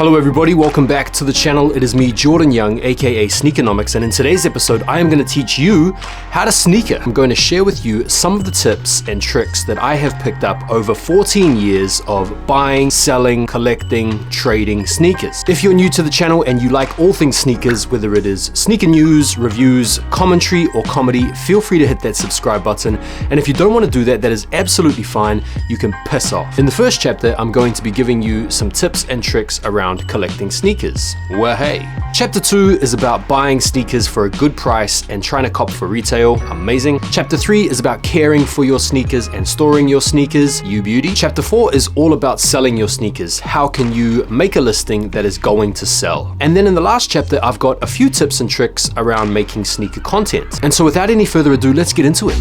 Hello everybody, welcome back to the channel. It is me, Jordan Young, aka Sneakernomics, and in today's episode, I am going to teach you how to sneaker. I'm going to share with you some of the tips and tricks that I have picked up over 14 years of buying, selling, collecting, trading sneakers. If you're new to the channel and you like all things sneakers, whether it is sneaker news, reviews, commentary, or comedy, feel free to hit that subscribe button. And if you don't want to do that, that is absolutely fine. You can piss off. In the first chapter, I'm going to be giving you some tips and tricks around collecting sneakers. Well, hey. Chapter 2 is about buying sneakers for a good price and trying to cop for retail. Amazing. Chapter 3 is about caring for your sneakers and storing your sneakers. You beauty. Chapter 4 is all about selling your sneakers. How can you make a listing that is going to sell? And then in the last chapter, I've got a few tips and tricks around making sneaker content. And so without any further ado, let's get into it.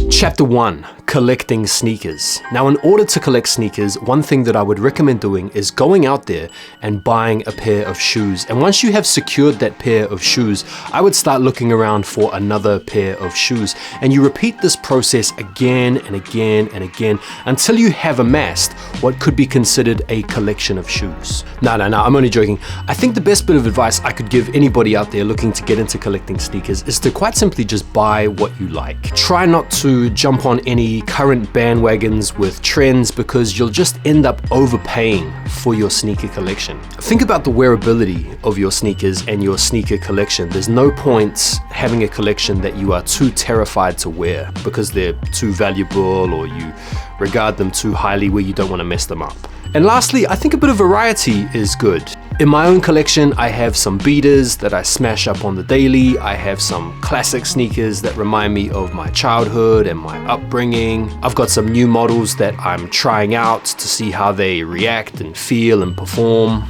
Chapter 1, collecting sneakers. Now, in order to collect sneakers, one thing that I would recommend doing is going out there and buying a pair of shoes. And once you have secured that pair of shoes, I would start looking around for another pair of shoes. And you repeat this process again and again and again until you have amassed what could be considered a collection of shoes. No, I'm only joking. I think the best bit of advice I could give anybody out there looking to get into collecting sneakers is to quite simply just buy what you like. Try not to jump on any current bandwagons with trends because you'll just end up overpaying for your sneaker collection. Think about the wearability of your sneakers and your sneaker collection. There's no point having a collection that you are too terrified to wear because they're too valuable or you regard them too highly where you don't want to mess them up. And lastly, I think a bit of variety is good. In my own collection, I have some beaters that I smash up on the daily. I have some classic sneakers that remind me of my childhood and my upbringing. I've got some new models that I'm trying out to see how they react and feel and perform.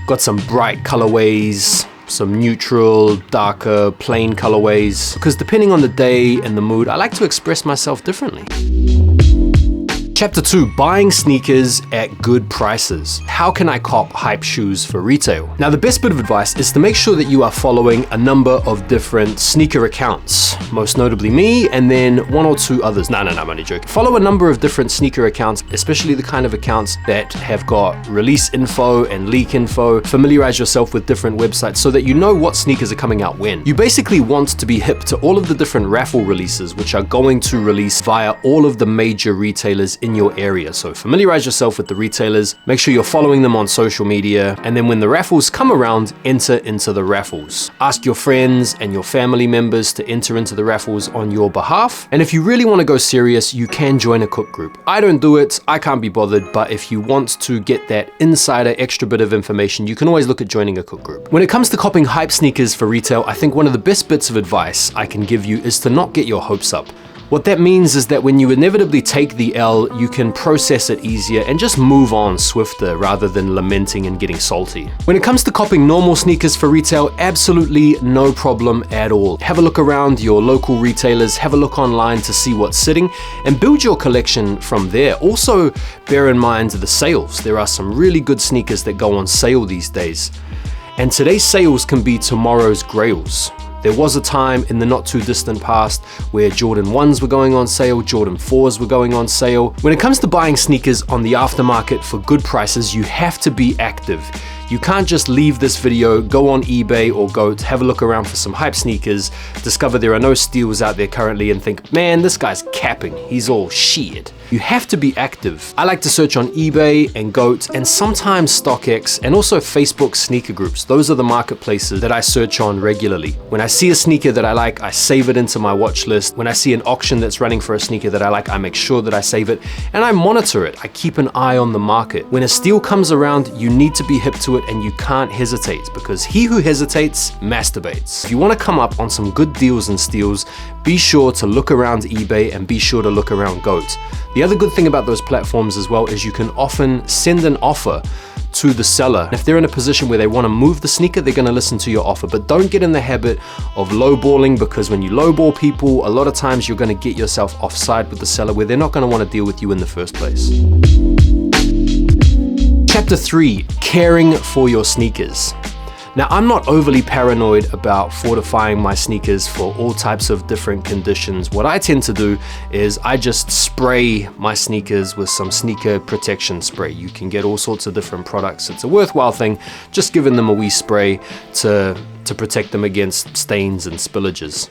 Got some bright colorways, some neutral, darker, plain colorways, because depending on the day and the mood, I like to express myself differently. Chapter 2, buying sneakers at good prices. How can I cop hype shoes for retail? Now, the best bit of advice is to make sure that you are following a number of different sneaker accounts, most notably me, and then one or two others. No, I'm only joking. Follow a number of different sneaker accounts, especially the kind of accounts that have got release info and leak info. Familiarize yourself with different websites so that you know what sneakers are coming out when. You basically want to be hip to all of the different raffle releases, which are going to release via all of the major retailers in your area. So familiarize yourself with the retailers, make sure you're following them on social media, and then when the raffles come around, enter into the raffles. Ask your friends and your family members to enter into the raffles on your behalf. And if you really want to go serious, you can join a cook group. I don't do it, I can't be bothered, but if you want to get that insider extra bit of information, you can always look at joining a cook group. When it comes to copping hype sneakers for retail, I think one of the best bits of advice I can give you is to not get your hopes up. What that means is that when you inevitably take the L, you can process it easier and just move on swifter rather than lamenting and getting salty. When it comes to copping normal sneakers for retail, absolutely no problem at all. Have a look around your local retailers, have a look online to see what's sitting, and build your collection from there. Also, bear in mind the sales. There are some really good sneakers that go on sale these days. And today's sales can be tomorrow's grails. There was a time in the not too distant past where Jordan 1s were going on sale, Jordan 4s were going on sale. When it comes to buying sneakers on the aftermarket for good prices, you have to be active. You can't just leave this video, go on eBay or go to have a look around for some hype sneakers, discover there are no steals out there currently and think, man, this guy's capping, he's all shit. You have to be active. I like to search on eBay and GOAT and sometimes StockX and also Facebook sneaker groups. Those are the marketplaces that I search on regularly. When I see a sneaker that I like, I save it into my watch list. When I see an auction that's running for a sneaker that I like, I make sure that I save it and I monitor it. I keep an eye on the market. When a steal comes around, you need to be hip to it and you can't hesitate because he who hesitates masturbates. If you want to come up on some good deals and steals, be sure to look around eBay and be sure to look around GOAT. The other good thing about those platforms as well is you can often send an offer to the seller. If they're in a position where they want to move the sneaker, they're going to listen to your offer. But don't get in the habit of lowballing, because when you lowball people, a lot of times you're going to get yourself offside with the seller where they're not going to want to deal with you in the first place. Chapter 3, caring for your sneakers. Now, I'm not overly paranoid about fortifying my sneakers for all types of different conditions. What I tend to do is I just spray my sneakers with some sneaker protection spray. You can get all sorts of different products. It's a worthwhile thing, just giving them a wee spray to protect them against stains and spillages.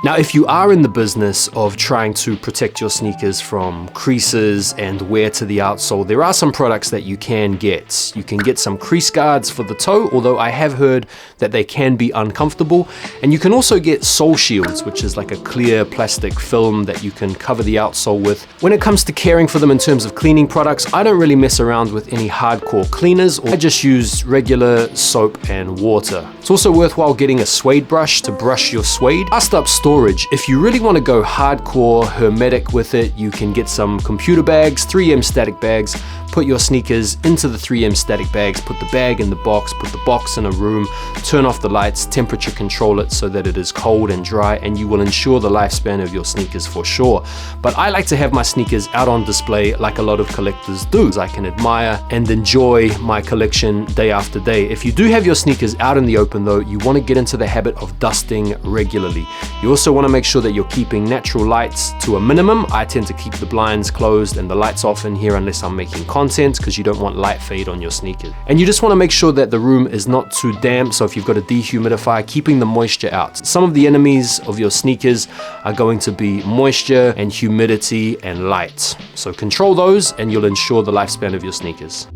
Now, if you are in the business of trying to protect your sneakers from creases and wear to the outsole, there are some products that you can get. You can get some crease guards for the toe, although I have heard that they can be uncomfortable. And you can also get sole shields, which is like a clear plastic film that you can cover the outsole with. When it comes to caring for them in terms of cleaning products, I don't really mess around with any hardcore cleaners. I just use regular soap and water. It's also worthwhile getting a suede brush to brush your suede. Last up, storage. If you really want to go hardcore hermetic with it, you can get some computer bags, 3M static bags, put your sneakers into the 3M static bags, put the bag in the box, put the box in a room, turn off the lights, temperature control it so that it is cold and dry, and you will ensure the lifespan of your sneakers for sure. But I like to have my sneakers out on display like a lot of collectors do. I can admire and enjoy my collection day after day. If you do have your sneakers out in the open though, you want to get into the habit of dusting regularly. You also want to make sure that you're keeping natural lights to a minimum. I tend to keep the blinds closed and the lights off in here unless I'm making content, because you don't want light fade on your sneakers. And you just want to make sure that the room is not too damp, so if you've got a dehumidifier, keeping the moisture out. Some of the enemies of your sneakers are going to be moisture and humidity and light. So control those and you'll ensure the lifespan of your sneakers.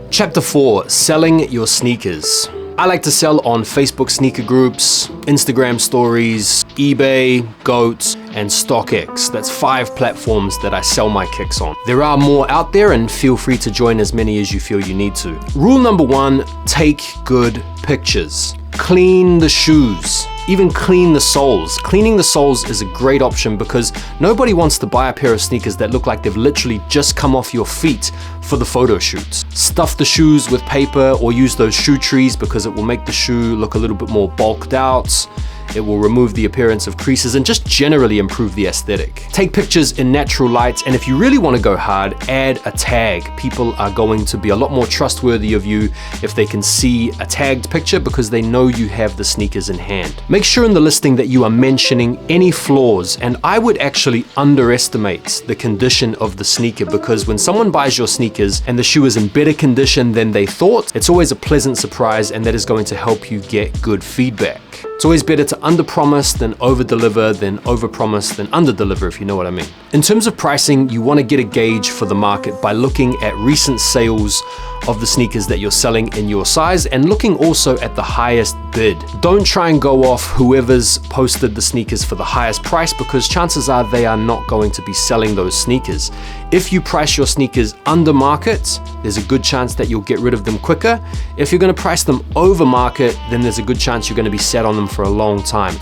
Chapter 4, selling your sneakers. I like to sell on Facebook sneaker groups, Instagram stories, eBay, GOAT, and StockX. That's 5 platforms that I sell my kicks on. There are more out there and feel free to join as many as you feel you need to. Rule number 1, take good pictures. Clean the shoes. Even clean the soles. Cleaning the soles is a great option because nobody wants to buy a pair of sneakers that look like they've literally just come off your feet for the photo shoots. Stuff the shoes with paper or use those shoe trees because it will make the shoe look a little bit more bulked out. It will remove the appearance of creases and just generally improve the aesthetic. Take pictures in natural light, and if you really want to go hard, add a tag. People are going to be a lot more trustworthy of you if they can see a tagged picture because they know you have the sneakers in hand. Make sure in the listing that you are mentioning any flaws, and I would actually underestimate the condition of the sneaker because when someone buys your sneakers and the shoe is in better condition than they thought, it's always a pleasant surprise, and that is going to help you get good feedback. It's always better to under-promise than over-deliver than over-promise than under-deliver, if you know what I mean. In terms of pricing, you want to get a gauge for the market by looking at recent sales of the sneakers that you're selling in your size and looking also at the highest bid. Don't try and go off whoever's posted the sneakers for the highest price because chances are they are not going to be selling those sneakers. If you price your sneakers under market, there's a good chance that you'll get rid of them quicker. If you're going to price them over market, then there's a good chance you're going to be set on them for a long time.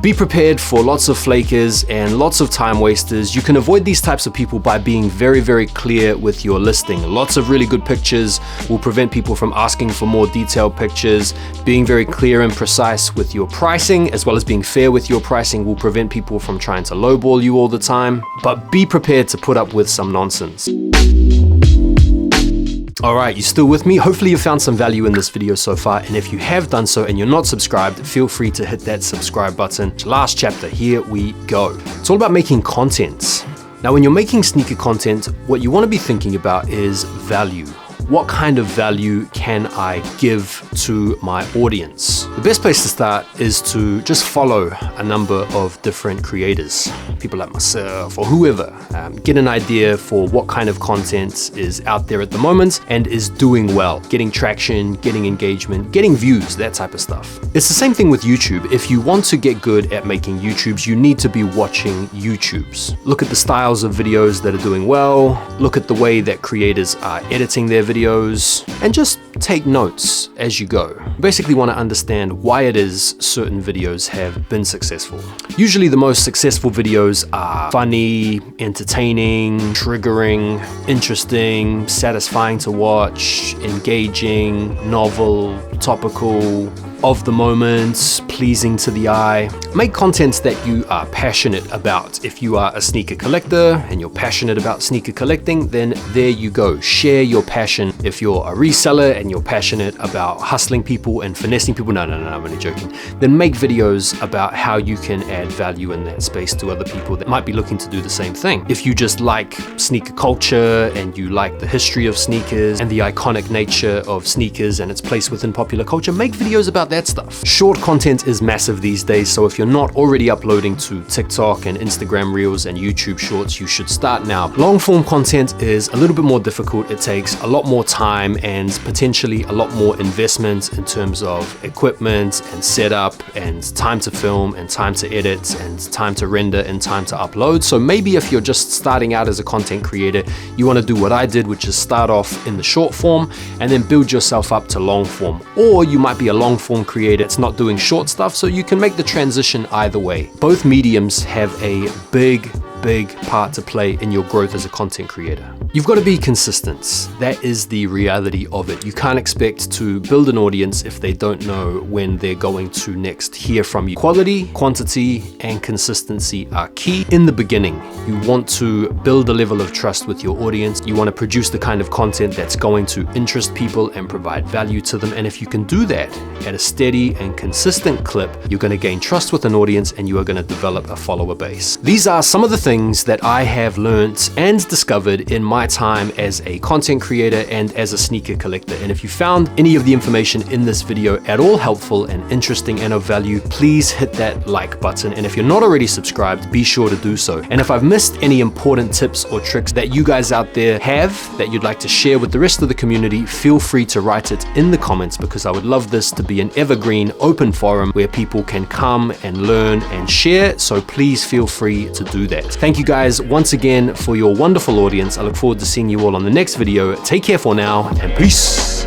Be prepared for lots of flakers and lots of time wasters. You can avoid these types of people by being very, very clear with your listing. Lots of really good pictures will prevent people from asking for more detailed pictures. Being very clear and precise with your pricing, as well as being fair with your pricing, will prevent people from trying to lowball you all the time. But be prepared to put up with some nonsense. Alright, you still with me? Hopefully you found some value in this video so far, and if you have done so and you're not subscribed, feel free to hit that subscribe button. Last chapter, here we go. It's all about making content. Now when you're making sneaker content, what you want to be thinking about is value. What kind of value can I give to my audience? The best place to start is to just follow a number of different creators, people like myself or whoever. Get an idea for what kind of content is out there at the moment and is doing well, getting traction, getting engagement, getting views, that type of stuff. It's the same thing with YouTube. If you want to get good at making YouTubes, you need to be watching YouTubes. Look at the styles of videos that are doing well, look at the way that creators are editing their videos, and just take notes as you go. You basically want to understand why it is certain videos have been successful. Usually the most successful videos are funny, entertaining, triggering, interesting, satisfying to watch, engaging, novel, topical, of the moment, pleasing to the eye. Make content that you are passionate about. If you are a sneaker collector and you're passionate about sneaker collecting, then there you go. Share your passion. If you're a reseller and you're passionate about hustling people and finessing people, no, I'm only joking. Then make videos about how you can add value in that space to other people that might be looking to do the same thing. If you just like sneaker culture and you like the history of sneakers and the iconic nature of sneakers and its place within popular culture, make videos about that stuff. Short content is massive these days, so if you're not already uploading to TikTok and Instagram Reels and YouTube Shorts, you should start now. Long form content is a little bit more difficult. It takes a lot more time and potentially a lot more investment in terms of equipment and setup and time to film and time to edit and time to render and time to upload. So maybe if you're just starting out as a content creator, you want to do what I did, which is start off in the short form and then build yourself up to long form. Or you might be a long form creator, it's not doing short stuff, so you can make the transition either way. Both mediums have a big part to play in your growth as a content creator. You've got to be consistent. That is the reality of it. You can't expect to build an audience if they don't know when they're going to next hear from you. Quality, quantity, and consistency are key in the beginning. You want to build a level of trust with your audience. You want to produce the kind of content that's going to interest people and provide value to them. And if you can do that at a steady and consistent clip, you're going to gain trust with an audience and you are going to develop a follower base. These are some of the things that I have learned and discovered in my time as a content creator and as a sneaker collector. And if you found any of the information in this video at all helpful and interesting and of value, please hit that like button. And if you're not already subscribed, be sure to do so. And if I've missed any important tips or tricks that you guys out there have that you'd like to share with the rest of the community, feel free to write it in the comments, because I would love this to be an evergreen open forum where people can come and learn and share. So please feel free to do that. Thank you guys once again for your wonderful audience. I look forward to seeing you all on the next video. Take care for now and peace.